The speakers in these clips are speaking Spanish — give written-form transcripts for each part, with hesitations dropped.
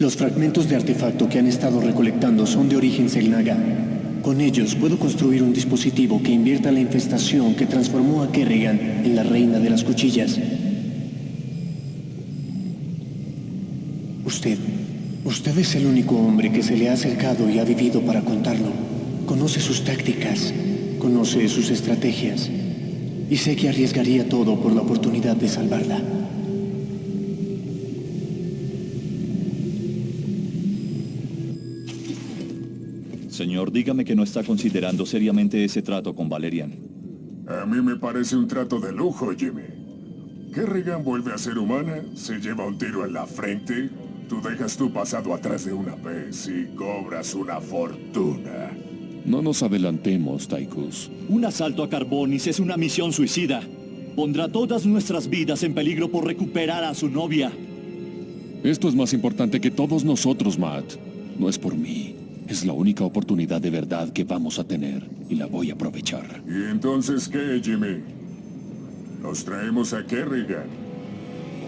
Los fragmentos de artefacto que han estado recolectando son de origen Xel'Naga. Con ellos puedo construir un dispositivo que invierta la infestación que transformó a Kerrigan en la reina de las cuchillas. Usted es el único hombre que se le ha acercado y ha vivido para contarlo. Conoce sus tácticas, conoce sus estrategias. Y sé que arriesgaría todo por la oportunidad de salvarla. Señor, dígame que no está considerando seriamente ese trato con Valerian. A mí me parece un trato de lujo, Jimmy. Kerrigan vuelve a ser humana, se lleva un tiro en la frente, tú dejas tu pasado atrás de una vez y cobras una fortuna. No nos adelantemos, Tychus. Un asalto a Carbonis es una misión suicida. Pondrá todas nuestras vidas en peligro por recuperar a su novia. Esto es más importante que todos nosotros, Matt. No es por mí. Es la única oportunidad de verdad que vamos a tener y la voy a aprovechar. ¿Y entonces qué, Jimmy? ¿Nos traemos a Kerrigan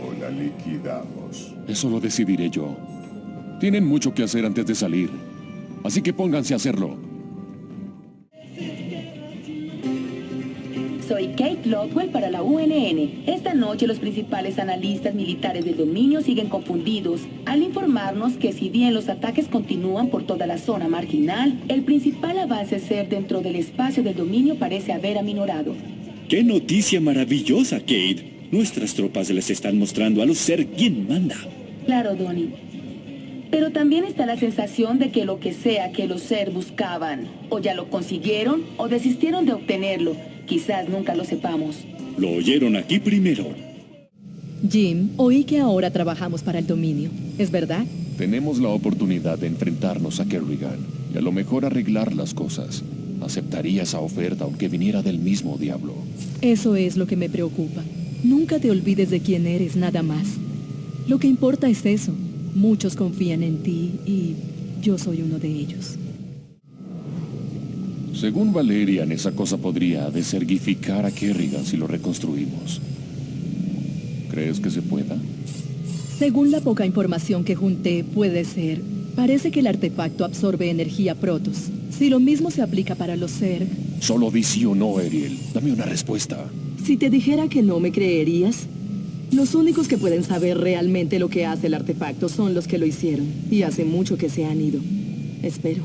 o la liquidamos? Eso lo decidiré yo. Tienen mucho que hacer antes de salir, así que pónganse a hacerlo. Soy Kate Lodwell para la UNN. Esta noche los principales analistas militares del dominio siguen confundidos al informarnos que si bien los ataques continúan por toda la zona marginal, el principal avance SER dentro del espacio del dominio parece haber aminorado. ¡Qué noticia maravillosa, Kate! Nuestras tropas les están mostrando a los SER quién manda. Claro, Donnie. Pero también está la sensación de que lo que sea que los SER buscaban, o ya lo consiguieron o desistieron de obtenerlo. Quizás nunca lo sepamos. Lo oyeron aquí primero. Jim, oí que ahora trabajamos para el dominio. ¿Es verdad? Tenemos la oportunidad de enfrentarnos a Kerrigan y a lo mejor arreglar las cosas. Aceptaría esa oferta aunque viniera del mismo diablo. Eso es lo que me preocupa. Nunca te olvides de quién eres, nada más. Lo que importa es eso. Muchos confían en ti y yo soy uno de ellos. Según Valerian, esa cosa podría desergificar a Kerrigan si lo reconstruimos. ¿Crees que se pueda? Según la poca información que junté, puede ser. Parece que el artefacto absorbe energía Protoss. Si lo mismo se aplica para los Zerg... Solo di sí o no, Ariel. Dame una respuesta. Si te dijera que no, ¿me creerías? Los únicos que pueden saber realmente lo que hace el artefacto son los que lo hicieron. Y hace mucho que se han ido. Espero.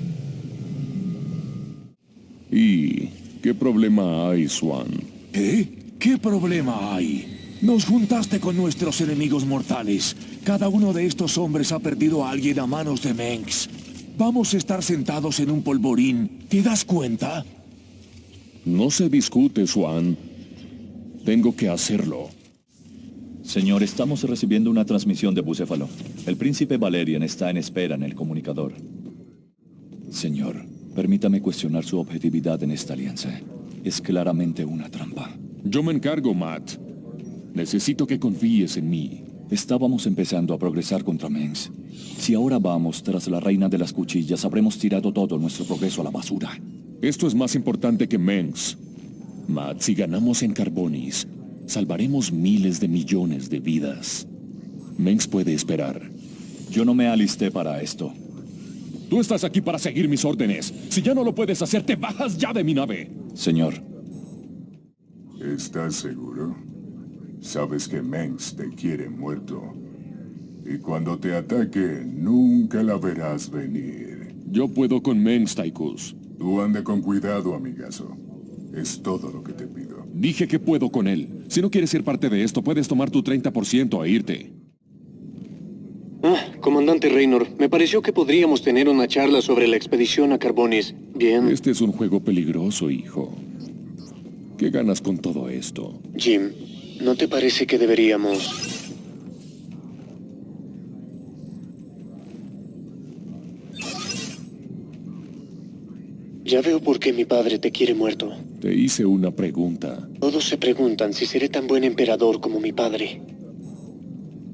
¿Y qué problema hay, Swan? ¿Qué? ¿Qué problema hay? Nos juntaste con nuestros enemigos mortales. Cada uno de estos hombres ha perdido a alguien a manos de Mengsk. Vamos a estar sentados en un polvorín. ¿Te das cuenta? No se discute, Swan. Tengo que hacerlo. Señor, estamos recibiendo una transmisión de Bucéfalo. El príncipe Valerian está en espera en el comunicador. Señor, permítame cuestionar su objetividad en esta alianza. Es claramente una trampa. Yo me encargo, Matt. Necesito que confíes en mí. Estábamos empezando a progresar contra Mengsk. Si ahora vamos tras la reina de las cuchillas, habremos tirado todo nuestro progreso a la basura. Esto es más importante que Mengsk. Matt, si ganamos en Carbonis, salvaremos miles de millones de vidas. Mengsk puede esperar. Yo no me alisté para esto. Tú estás aquí para seguir mis órdenes. Si ya no lo puedes hacer, te bajas ya de mi nave. Señor. ¿Estás seguro? Sabes que Mengsk te quiere muerto. Y cuando te ataque, nunca la verás venir. Yo puedo con Mengsk, Tychus. Tú anda con cuidado, amigazo. Es todo lo que te pido. Dije que puedo con él. Si no quieres ser parte de esto, puedes tomar tu 30% e irte. Comandante Raynor, me pareció que podríamos tener una charla sobre la expedición a Carbonis. Bien. Este es un juego peligroso, hijo. ¿Qué ganas con todo esto? Jim, ¿no te parece que deberíamos...? Ya veo por qué mi padre te quiere muerto. Te hice una pregunta. Todos se preguntan si seré tan buen emperador como mi padre.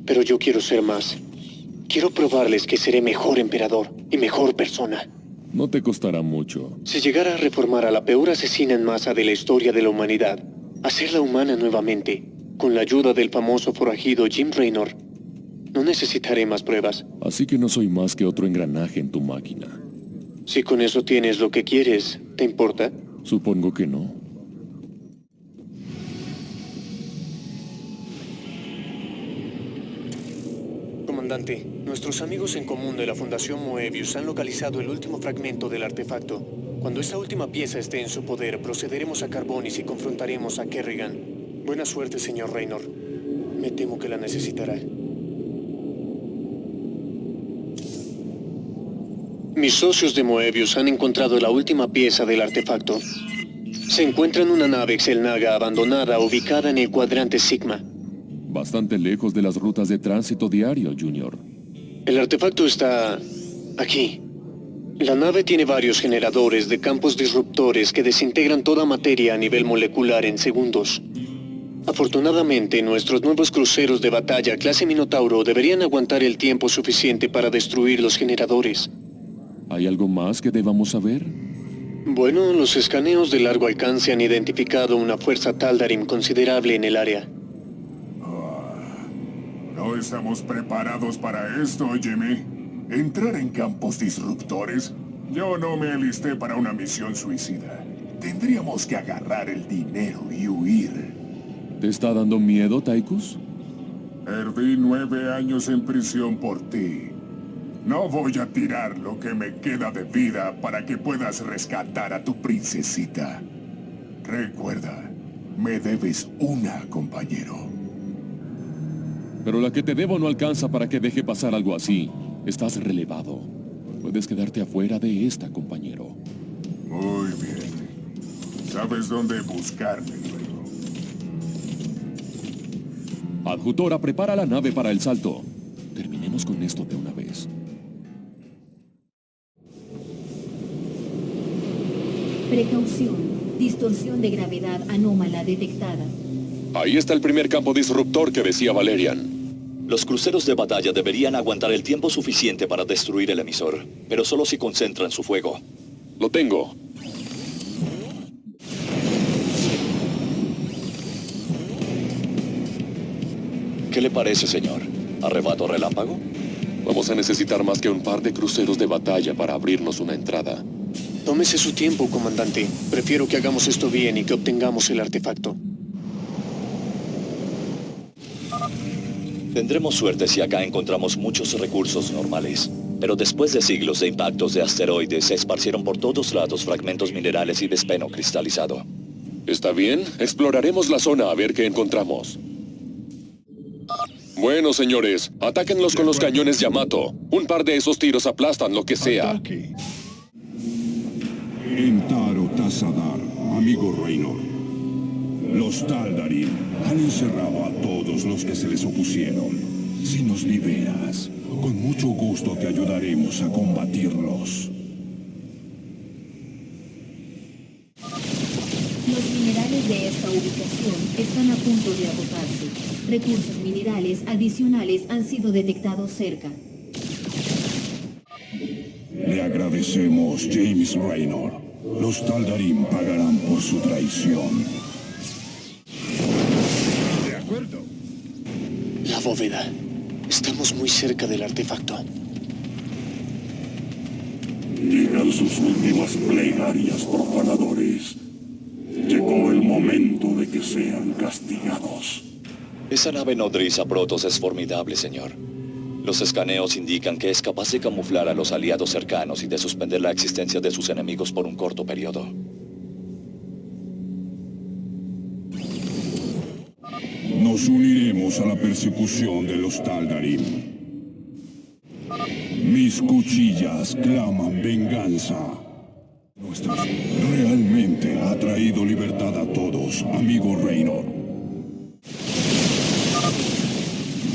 Pero yo quiero ser más. Quiero probarles que seré mejor emperador y mejor persona. No te costará mucho. Si llegara a reformar a la peor asesina en masa de la historia de la humanidad, hacerla humana nuevamente, con la ayuda del famoso forajido Jim Raynor, No necesitaré más pruebas. Así que no soy más que otro engranaje en tu máquina. Si con eso tienes lo que quieres, ¿te importa? Supongo que no. Comandante, nuestros amigos en común de la Fundación Moebius han localizado el último fragmento del artefacto. Cuando esa última pieza esté en su poder, procederemos a Carbonis y confrontaremos a Kerrigan. Buena suerte, señor Raynor. Me temo que la necesitará. Mis socios de Moebius han encontrado la última pieza del artefacto. Se encuentra en una nave Xel'Naga abandonada ubicada en el cuadrante Sigma. Bastante lejos de las rutas de tránsito diario, Junior. El artefacto está aquí. La nave tiene varios generadores de campos disruptores que desintegran toda materia a nivel molecular en segundos. Afortunadamente, nuestros nuevos cruceros de batalla clase Minotauro deberían aguantar el tiempo suficiente para destruir los generadores. ¿Hay algo más que debamos saber? Bueno, los escaneos de largo alcance han identificado una fuerza Taldarim considerable en el área. No estamos preparados para esto, Jimmy. Entrar en campos disruptores. Yo no me alisté para una misión suicida. Tendríamos que agarrar el dinero y huir. ¿Te está dando miedo, Tychus? Perdí 9 años en prisión por ti. No voy a tirar lo que me queda de vida para que puedas rescatar a tu princesita. Recuerda, me debes una, compañero. Pero la que te debo no alcanza para que deje pasar algo así. Estás relevado. Puedes quedarte afuera de esta, compañero. Muy bien. Sabes dónde buscarme luego. Adjutora, prepara la nave para el salto. Terminemos con esto de una vez. Precaución. Distorsión de gravedad anómala detectada. Ahí está el primer campo disruptor que decía Valerian. Los cruceros de batalla deberían aguantar el tiempo suficiente para destruir el emisor, pero solo si concentran su fuego. Lo tengo. ¿Qué le parece, señor? ¿Arrebato relámpago? Vamos a necesitar más que un par de cruceros de batalla para abrirnos una entrada. Tómese su tiempo, comandante. Prefiero que hagamos esto bien y que obtengamos el artefacto. Tendremos suerte si acá encontramos muchos recursos normales. Pero después de siglos de impactos de asteroides, se esparcieron por todos lados fragmentos minerales y despeno cristalizado. ¿Está bien? Exploraremos la zona a ver qué encontramos. Bueno, señores, atáquenlos con los cañones Yamato. Un par de esos tiros aplastan lo que sea. Ataque. Entaro Tassadar, amigo Raynor. Los Taldarim han encerrado a todos los que se les opusieron. Si nos liberas, con mucho gusto te ayudaremos a combatirlos. Los minerales de esta ubicación están a punto de agotarse. Recursos minerales adicionales han sido detectados cerca. Le agradecemos, James Raynor. Los Taldarim pagarán por su traición. De acuerdo. La bóveda. Estamos muy cerca del artefacto. Digan sus últimas plegarias, profanadores. Llegó el momento de que sean castigados. Esa nave nodriza Protoss es formidable, señor. Los escaneos indican que es capaz de camuflar a los aliados cercanos y de suspender la existencia de sus enemigos por un corto periodo. Nos uniremos a la persecución de los Taldarim. Mis cuchillas claman venganza. Realmente ha traído libertad a todos, amigo Raynor.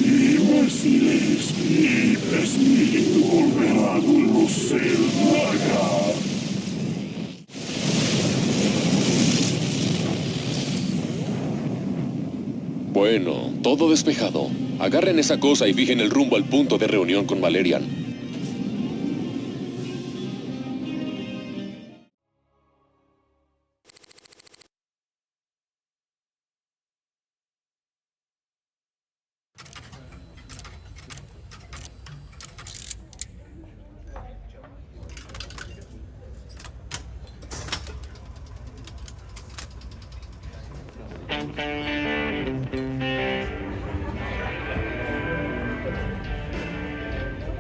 Imbéciles, mi espíritu volverá a conocer Naga. Bueno, todo despejado. Agarren esa cosa y fijen el rumbo al punto de reunión con Valerian.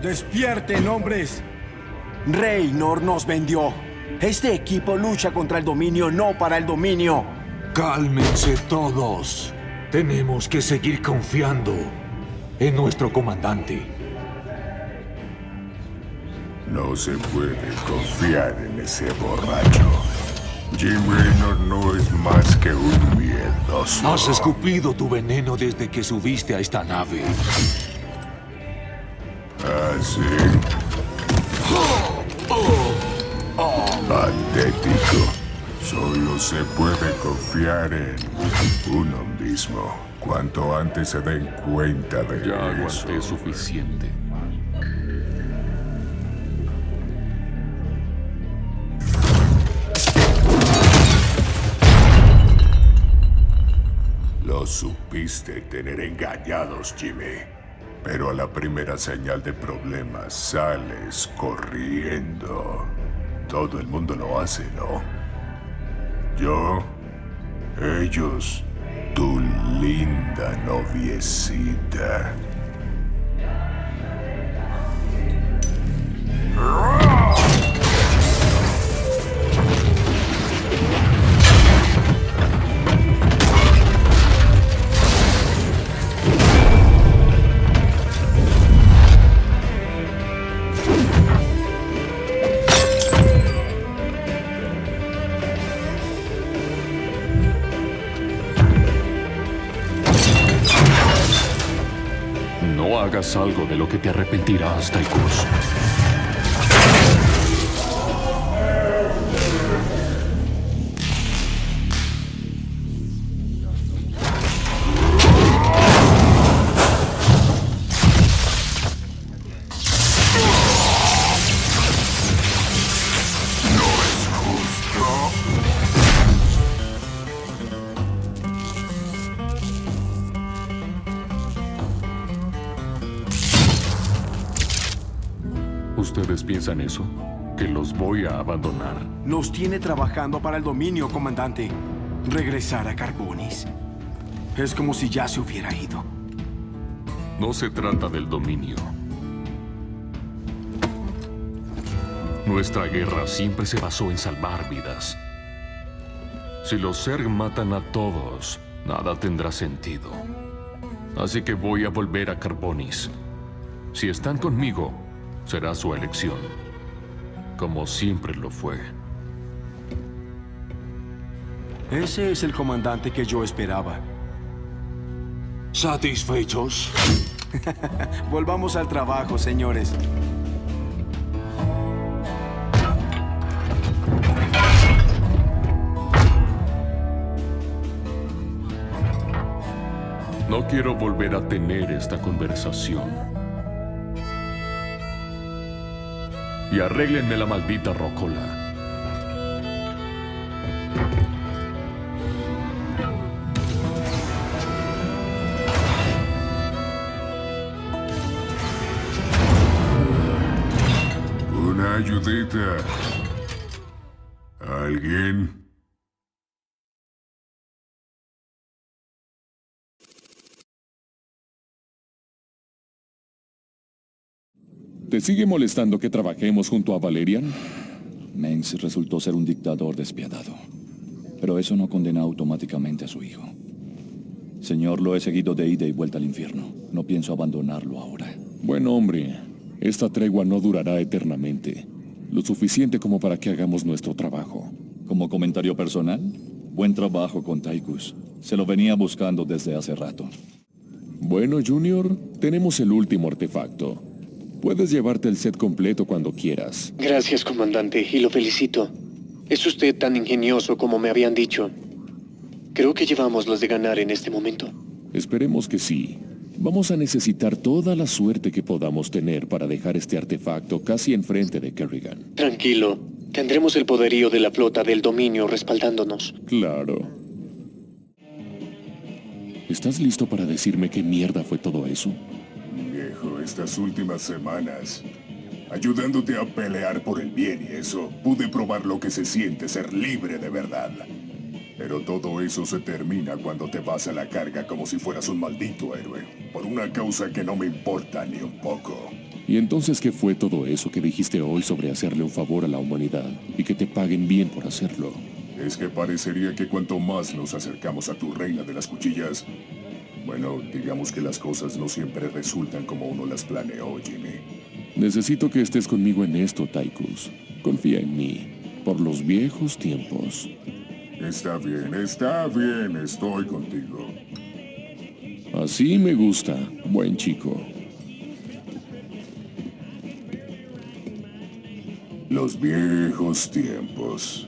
¡Despierten, hombres! Reynor nos vendió. Este equipo lucha contra el dominio, no para el dominio. Cálmense todos. Tenemos que seguir confiando en nuestro comandante. No se puede confiar en ese borracho. Jim Raynor no es más que un miedoso. Has escupido tu veneno desde que subiste a esta nave. ¿Ah, sí? Patético. Solo se puede confiar en uno mismo. Cuanto antes se den cuenta de Ya eso. aguanté suficiente. Los supiste tener engañados, Jimmy. Pero a la primera señal de problemas sales corriendo. Todo el mundo lo hace, ¿no? Yo, ellos, tu linda noviecita. No hagas algo de lo que te arrepentirás, Tychus. ¿Ustedes piensan eso? ¿Que los voy a abandonar? Nos tiene trabajando para el dominio, comandante. Regresar a Carbonis. Es como si ya se hubiera ido. No se trata del dominio. Nuestra guerra siempre se basó en salvar vidas. Si los Zerg matan a todos, nada tendrá sentido. Así que voy a volver a Carbonis. Si están conmigo, será su elección, como siempre lo fue. Ese es el comandante que yo esperaba. ¿Satisfechos? Volvamos al trabajo, señores. No quiero volver a tener esta conversación. Y arréglenme la maldita rocola. Una ayudita. ¿Alguien? ¿Te sigue molestando que trabajemos junto a Valerian? Mengsk resultó ser un dictador despiadado. Pero eso no condena automáticamente a su hijo. Señor, lo he seguido de ida y vuelta al infierno. No pienso abandonarlo ahora. Buen hombre, esta tregua no durará eternamente. Lo suficiente como para que hagamos nuestro trabajo. Como comentario personal, buen trabajo con Tychus. Se lo venía buscando desde hace rato. Bueno, Junior, tenemos el último artefacto. Puedes llevarte el set completo cuando quieras. Gracias, comandante, y lo felicito. Es usted tan ingenioso como me habían dicho. Creo que llevamos las de ganar en este momento. Esperemos que sí. Vamos a necesitar toda la suerte que podamos tener para dejar este artefacto casi enfrente de Kerrigan. Tranquilo. Tendremos el poderío de la flota del dominio respaldándonos. Claro. ¿Estás listo para decirme qué mierda fue todo eso? Viejo, estas últimas semanas, ayudándote a pelear por el bien y eso, pude probar lo que se siente ser libre de verdad. Pero todo eso se termina cuando te vas a la carga como si fueras un maldito héroe, por una causa que no me importa ni un poco. ¿Y entonces qué fue todo eso que dijiste hoy sobre hacerle un favor a la humanidad y que te paguen bien por hacerlo? Es que parecería que cuanto más nos acercamos a tu reina de las cuchillas, bueno, digamos que las cosas no siempre resultan como uno las planeó, Jimmy. Necesito que estés conmigo en esto, Tychus. Confía en mí, por los viejos tiempos. Está bien, estoy contigo. Así me gusta, buen chico. Los viejos tiempos.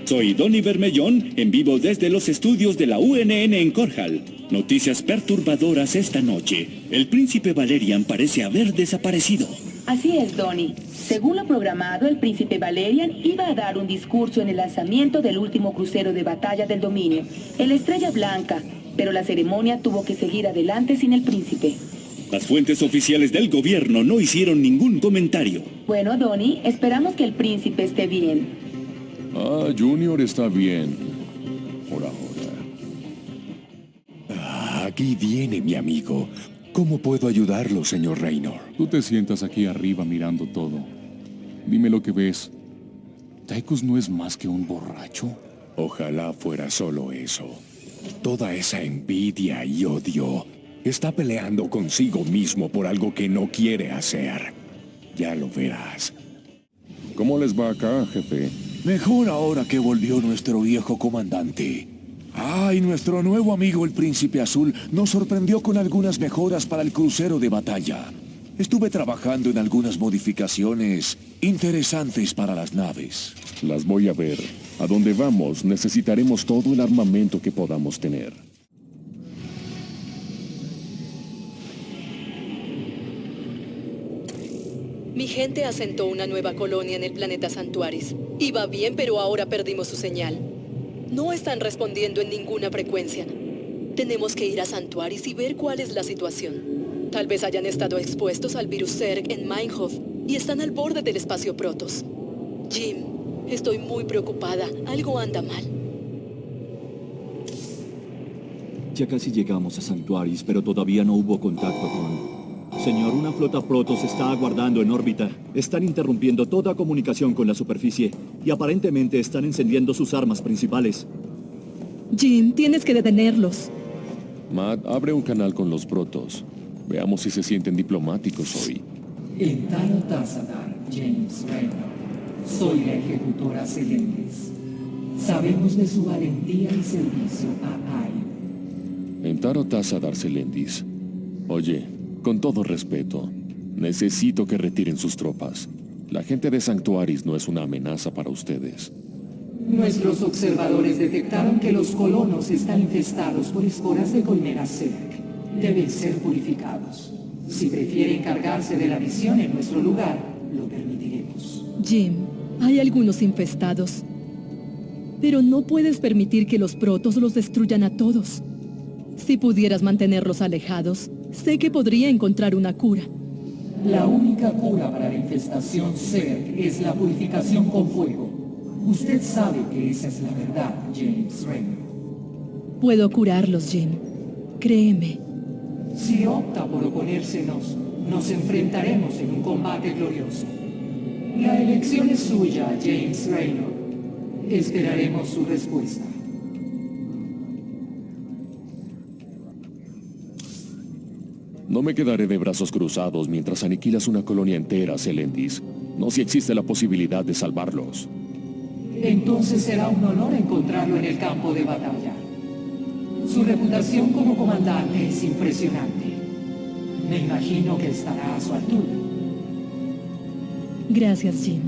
Soy Donny Bermellón, en vivo desde los estudios de la UNN en Cornwall. Noticias perturbadoras esta noche. El príncipe Valerian parece haber desaparecido. Así es, Donny. Según lo programado, el príncipe Valerian iba a dar un discurso en el lanzamiento del último crucero de batalla del dominio, el Estrella Blanca, pero la ceremonia tuvo que seguir adelante sin el príncipe. Las fuentes oficiales del gobierno no hicieron ningún comentario. Bueno, Donny, esperamos que el príncipe esté bien. Junior está bien. Por ahora. Aquí viene mi amigo. ¿Cómo puedo ayudarlo, señor Raynor? Tú te sientas aquí arriba mirando todo. Dime lo que ves. ¿Tychus no es más que un borracho? Ojalá fuera solo eso. Toda esa envidia y odio está peleando consigo mismo por algo que no quiere hacer. Ya lo verás. ¿Cómo les va acá, jefe? Mejor ahora que volvió nuestro viejo comandante. Y nuestro nuevo amigo el Príncipe Azul nos sorprendió con algunas mejoras para el crucero de batalla. Estuve trabajando en algunas modificaciones interesantes para las naves. Las voy a ver. A donde vamos necesitaremos todo el armamento que podamos tener. Mi gente asentó una nueva colonia en el planeta Santuaris. Iba bien, pero ahora perdimos su señal. No están respondiendo en ninguna frecuencia. Tenemos que ir a Santuaris y ver cuál es la situación. Tal vez hayan estado expuestos al virus Zerg en Meinhof y están al borde del espacio Protoss. Jim, estoy muy preocupada. Algo anda mal. Ya casi llegamos a Santuaris, pero todavía no hubo contacto con... Señor, una flota Protoss está aguardando en órbita. Están interrumpiendo toda comunicación con la superficie y aparentemente están encendiendo sus armas principales. Jim, tienes que detenerlos. Matt, abre un canal con los Protoss. Veamos si se sienten diplomáticos hoy. En Taro Tassadar, James Raynor. Soy la ejecutora Selendis. Sabemos de su valentía y servicio a Ai. En Taro Tassadar Selendis. Oye, con todo respeto, necesito que retiren sus tropas. La gente de Sanctuaris no es una amenaza para ustedes. Nuestros observadores detectaron que los colonos están infestados por esporas de colmenas Zerg. Deben ser purificados. Si prefiere encargarse de la misión en nuestro lugar, lo permitiremos. Jim, hay algunos infestados. Pero no puedes permitir que los protos los destruyan a todos. Si pudieras mantenerlos alejados, sé que podría encontrar una cura. La única cura para la infestación Zerg es la purificación con fuego. Usted sabe que esa es la verdad, James Raynor. Puedo curarlos, Jim. Créeme. Si opta por oponérsenos, nos enfrentaremos en un combate glorioso. La elección es suya, James Raynor. Esperaremos su respuesta. No me quedaré de brazos cruzados mientras aniquilas una colonia entera, Selendis. No si existe la posibilidad de salvarlos. Entonces será un honor encontrarlo en el campo de batalla. Su reputación como comandante es impresionante. Me imagino que estará a su altura. Gracias, Jim.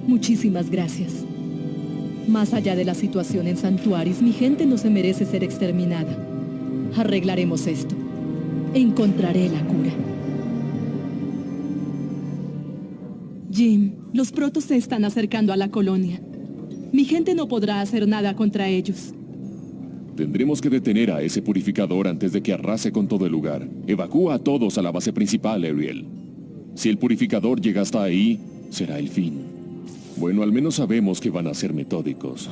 Muchísimas gracias. Más allá de la situación en Santuaris, mi gente no se merece ser exterminada. Arreglaremos esto. Encontraré la cura. Jim, los protos se están acercando a la colonia. Mi gente no podrá hacer nada contra ellos. Tendremos que detener a ese purificador antes de que arrase con todo el lugar. Evacúa a todos a la base principal, Ariel. Si el purificador llega hasta ahí, será el fin. Bueno, al menos sabemos que van a ser metódicos.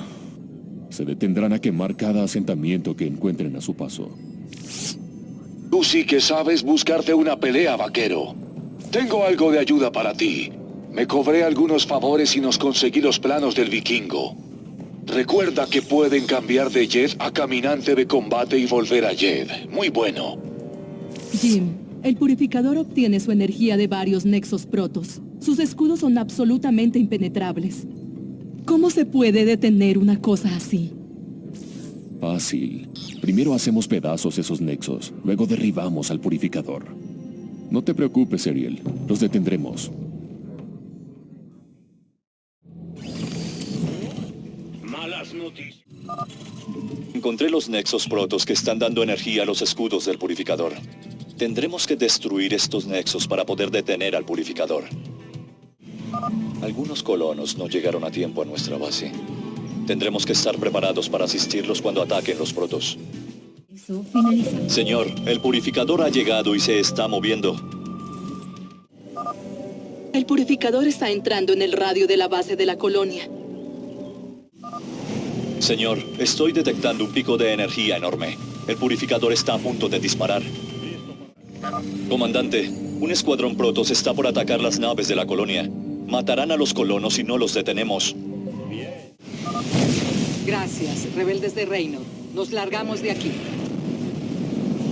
Se detendrán a quemar cada asentamiento que encuentren a su paso. Tú sí que sabes buscarte una pelea, vaquero. Tengo algo de ayuda para ti. Me cobré algunos favores y nos conseguí los planos del vikingo. Recuerda que pueden cambiar de Jed a caminante de combate y volver a Jed. Muy bueno. Jim, el purificador obtiene su energía de varios nexos protos. Sus escudos son absolutamente impenetrables. ¿Cómo se puede detener una cosa así? Fácil. Primero hacemos pedazos esos nexos, luego derribamos al purificador. No te preocupes, Ariel. Los detendremos. Malas noticias. Encontré los nexos protos que están dando energía a los escudos del purificador. Tendremos que destruir estos nexos para poder detener al purificador. Algunos colonos no llegaron a tiempo a nuestra base. Tendremos que estar preparados para asistirlos cuando ataquen los protos. Eso finaliza. Señor, el purificador ha llegado y se está moviendo. El purificador está entrando en el radio de la base de la colonia. Señor, estoy detectando un pico de energía enorme. El purificador está a punto de disparar. Comandante, un escuadrón protos está por atacar las naves de la colonia. Matarán a los colonos si no los detenemos. Gracias, rebeldes de Reino. Nos largamos de aquí.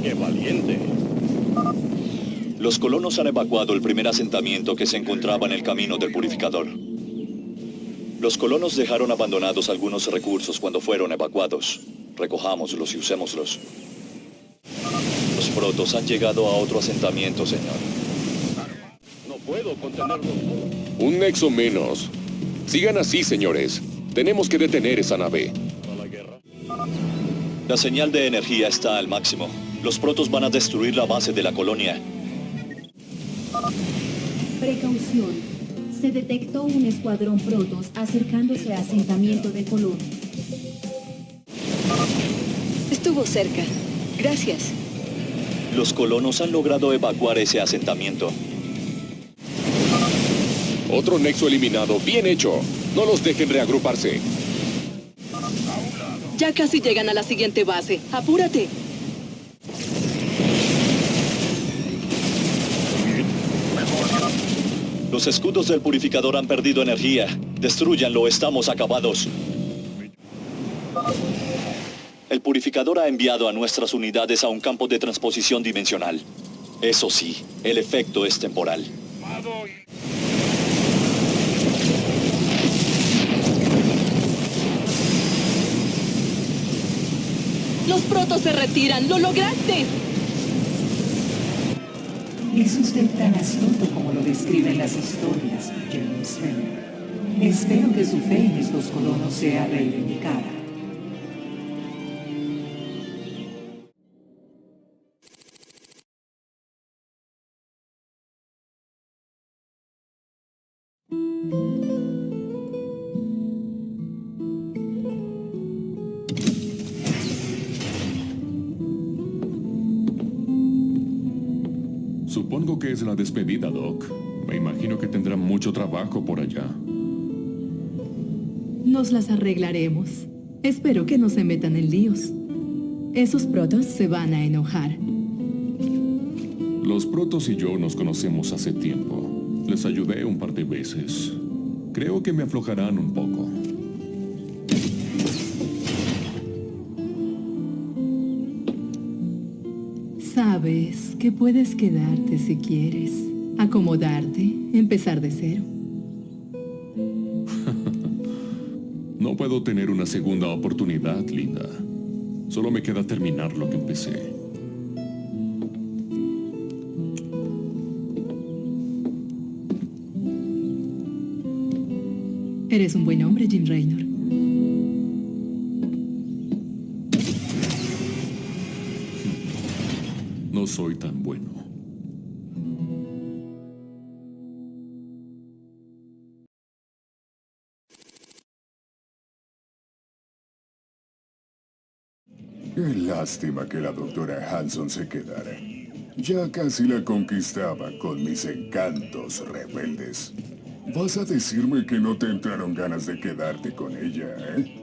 ¡Qué valiente! Los colonos han evacuado el primer asentamiento que se encontraba en el camino del purificador. Los colonos dejaron abandonados algunos recursos cuando fueron evacuados. Recojámoslos y usémoslos. Los protos han llegado a otro asentamiento, señor. No puedo contenerlos. Un nexo menos. Sigan así, señores. Tenemos que detener esa nave. La señal de energía está al máximo. Los protos van a destruir la base de la colonia. Precaución. Se detectó un escuadrón protos acercándose a asentamiento de colonos. Estuvo cerca. Gracias. Los colonos han logrado evacuar ese asentamiento. Otro nexo eliminado. Bien hecho. No los dejen reagruparse. Ya casi llegan a la siguiente base. ¡Apúrate! Los escudos del purificador han perdido energía. Destrúyanlo, estamos acabados. El purificador ha enviado a nuestras unidades a un campo de transposición dimensional. Eso sí, el efecto es temporal. ¡Los protos se retiran! ¡Lo lograste! Es usted tan astuto como lo describen las historias, James Renner. Espero que su fe en estos colonos sea reivindicada. Supongo que es la despedida, Doc. Me imagino que tendrán mucho trabajo por allá. Nos las arreglaremos. Espero que no se metan en líos. Esos protos se van a enojar. Los protos y yo nos conocemos hace tiempo. Les ayudé un par de veces. Creo que me aflojarán un poco. Sabes que puedes quedarte si quieres. Acomodarte, empezar de cero. No puedo tener una segunda oportunidad, Linda. Solo me queda terminar lo que empecé. Eres un buen hombre, Jim Raynor. No soy tan bueno. Qué lástima que la doctora Hanson se quedara. Ya casi la conquistaba con mis encantos rebeldes. ¿Vas a decirme que no te entraron ganas de quedarte con ella, eh?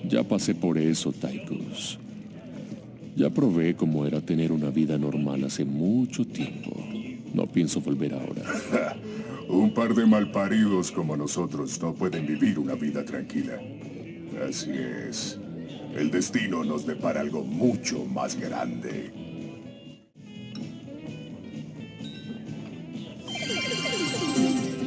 Ya pasé por eso, Tychus. Ya probé cómo era tener una vida normal hace mucho tiempo. No pienso volver ahora. Un par de malparidos como nosotros no pueden vivir una vida tranquila. Así es. El destino nos depara algo mucho más grande.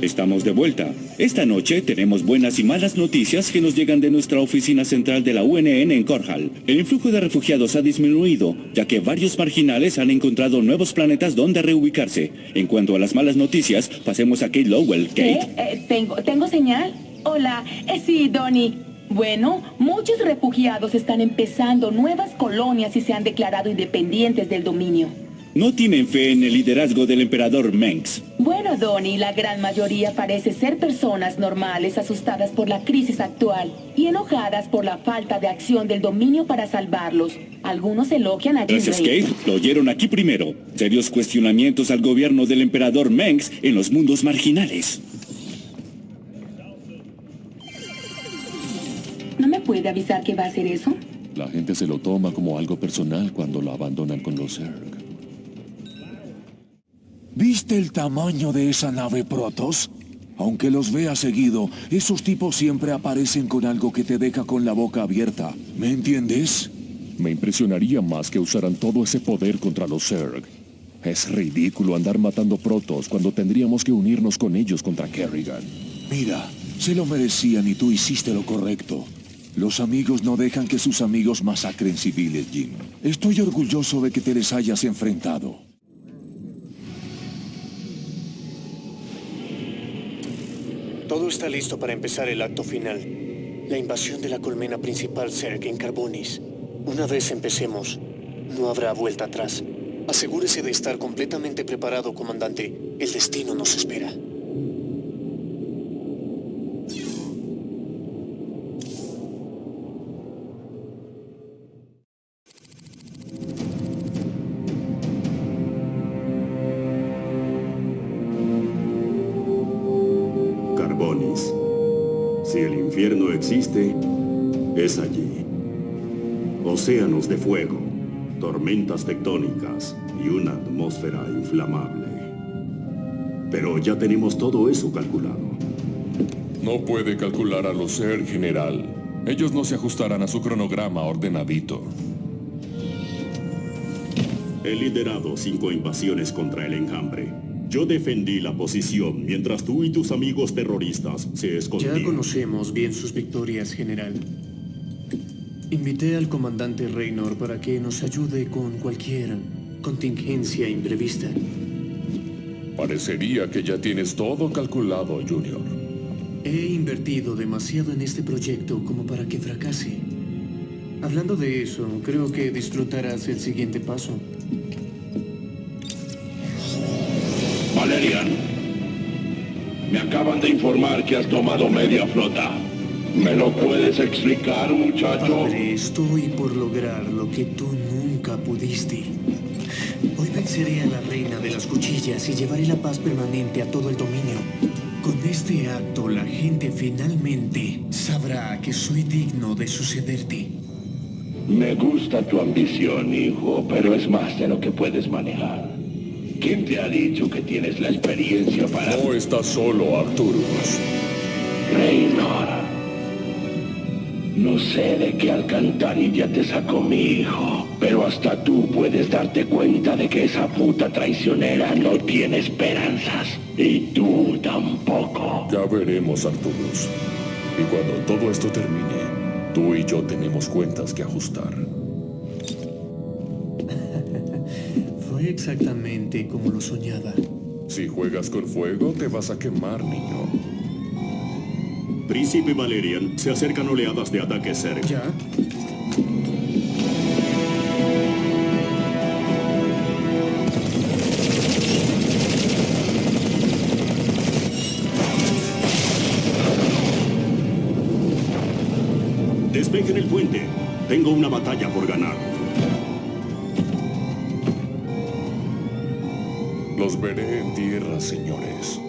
Estamos de vuelta. Esta noche tenemos buenas y malas noticias que nos llegan de nuestra oficina central de la UNN en Corhal. El influjo de refugiados ha disminuido, ya que varios marginales han encontrado nuevos planetas donde reubicarse. En cuanto a las malas noticias, pasemos a Kate Lowell. Kate. ¿Tengo señal? Hola, sí, Donnie. Bueno, muchos refugiados están empezando nuevas colonias y se han declarado independientes del dominio. No tienen fe en el liderazgo del emperador Mengs. Bueno, Donnie, la gran mayoría parece ser personas normales asustadas por la crisis actual y enojadas por la falta de acción del dominio para salvarlos. Algunos elogian a Jim Gracias, Ray. Kate. Lo oyeron aquí primero. Serios cuestionamientos al gobierno del emperador Mengs en los mundos marginales. ¿No me puede avisar que va a hacer eso? La gente se lo toma como algo personal cuando lo abandonan con los Zerg. ¿Viste el tamaño de esa nave Protoss? Aunque los veas seguido, esos tipos siempre aparecen con algo que te deja con la boca abierta. ¿Me entiendes? Me impresionaría más que usaran todo ese poder contra los Zerg. Es ridículo andar matando Protoss cuando tendríamos que unirnos con ellos contra Kerrigan. Mira, se lo merecían y tú hiciste lo correcto. Los amigos no dejan que sus amigos masacren civiles, Jim. Estoy orgulloso de que te les hayas enfrentado. Todo está listo para empezar el acto final. La invasión de la colmena principal Zerg en Carbonis. Una vez empecemos, no habrá vuelta atrás. Asegúrese de estar completamente preparado, comandante. El destino nos espera. Carbonis. Si el infierno existe, es allí. Océanos de fuego, tormentas tectónicas y una atmósfera inflamable. Pero ya tenemos todo eso calculado. No puede calcular a los Zerg, general. Ellos no se ajustarán a su cronograma ordenadito. He liderado 5 invasiones contra el enjambre. Yo defendí la posición mientras tú y tus amigos terroristas se escondían. Ya conocemos bien sus victorias, general. Invité al comandante Raynor para que nos ayude con cualquier contingencia imprevista. Parecería que ya tienes todo calculado, Junior. He invertido demasiado en este proyecto como para que fracase. Hablando de eso, creo que disfrutarás el siguiente paso. Valerian, me acaban de informar que has tomado media flota. ¿Me lo puedes explicar, muchacho? Padre, estoy por lograr lo que tú nunca pudiste. Hoy venceré a la reina de las cuchillas y llevaré la paz permanente a todo el dominio. Con este acto, la gente finalmente sabrá que soy digno de sucederte. Me gusta tu ambición, hijo, pero es más de lo que puedes manejar. ¿Quién te ha dicho que tienes la experiencia para...? No estás solo, Arturus. Raynor. No sé de qué alcantarilla te sacó mi hijo, pero hasta tú puedes darte cuenta de que esa puta traicionera no tiene esperanzas. Y tú tampoco. Ya veremos, Arturus. Y cuando todo esto termine, tú y yo tenemos cuentas que ajustar. Fue exactamente como lo soñaba. Si juegas con fuego, te vas a quemar, niño. Príncipe Valerian, se acercan oleadas de ataque Zerg. ¿Ya? Despejen el puente. Tengo una batalla por ganar. Los veré en tierra, señores.